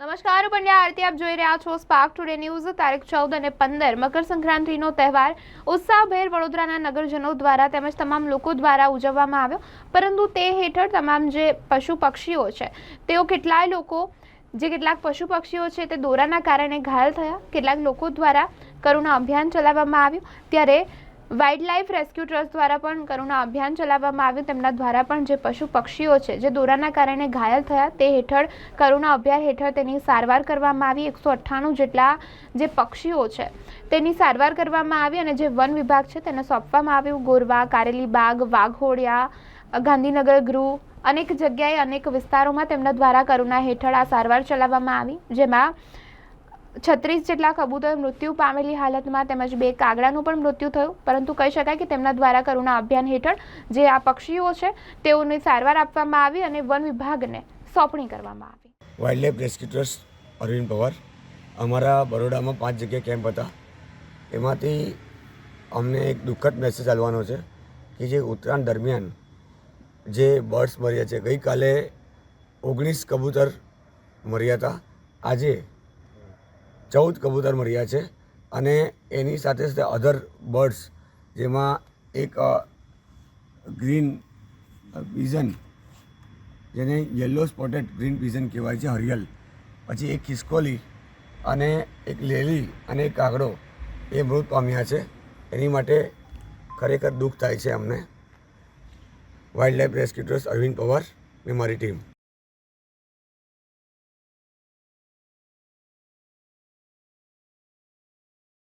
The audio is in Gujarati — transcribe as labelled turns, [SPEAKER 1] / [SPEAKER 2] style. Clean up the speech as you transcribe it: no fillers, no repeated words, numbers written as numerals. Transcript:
[SPEAKER 1] નમસ્કાર, પંડ્યા આરતી આપ જોઈ રહ્યા છો સ્પાર્ક ટુડે ન્યૂઝ। તારીખ 14 અને 15 મકર સંક્રાંતિનો તહેવાર ઉત્સાહભેર વડોદરાના નગરજનો દ્વારા તેમજ તમામ લોકો દ્વારા ઉજવવામાં આવ્યો, પરંતુ તે હેઠળ તમામ જે પશુ પક્ષીઓ છે તેઓ કેટલાક પશુ પક્ષીઓ છે તે દોરાના કારણે ઘાયલ થયા। કેટલાક લોકો દ્વારા કરુણા અભિયાન ચલાવવામાં આવ્યું, ત્યારે વાઇલ્ડ લાઇફ રેસ્ક્યુ ટ્રસ્ટ દ્વારા પણ કરુણા અભિયાન ચલાવવામાં આવ્યું। તેમના દ્વારા પણ જે પશુ પક્ષીઓ છે જે દોરાના કારણે ઘાયલ થયા તે હેઠળ કરુણા અભિયાન હેઠળ તેની સારવાર કરવામાં આવી। 198 જેટલા જે પક્ષીઓ છે તેની સારવાર કરવામાં આવી અને જે વન વિભાગ છે તેને સોંપવામાં આવ્યું। ગોરવા, કારેલીબાગ, વાઘોડિયા, ગાંધીનગર ગૃહ અનેક જગ્યાએ અનેક વિસ્તારોમાં તેમના દ્વારા કરુણા હેઠળ આ સારવાર ચલાવવામાં આવી, જેમાં 36 જેટલા કબૂતર મૃત્યુ પામેલી હાલતમાં તેમજ 2 કાગડાનું પણ મૃત્યુ થયું, પરંતુ કહી શકાય કે તેમના દ્વારા કરુણા અભિયાન હેઠળ જે આ પક્ષીઓ છે તેઓની સારવાર આપવામાં આવી અને વન વિભાગને સોંપણી કરવામાં આવી।
[SPEAKER 2] Wildlife rescue trust Arvind Pawar, અમારા બરોડામાં 5 જગ્યાએ કેમ્પ હતા, એમાંથી અમને એક દુઃખદ મેસેજ આવવાનો છે કે જે ઉત્તરાયણ દરમિયાન જે બર્ડ્સ મર્યા છે, ગઈકાલે 19 કબૂતર મર્યા હતા, આજે 14 કબૂતર મર્યા છે અને એની સાથે સાથે અધર બર્ડ્સ જેમાં એક ગ્રીન પીઝન જેને યલો સ્પોટેડ ગ્રીન પીઝન કહેવાય છે, હરિયલ, પછી એક ખિસકોલી અને એક લેલી અને એક કાગડો એ મૃત પામ્યા છે। એની માટે ખરેખર દુઃખ થાય છે અમને। Wildlife rescue trust Arvind Pawar ને મારી ટીમ।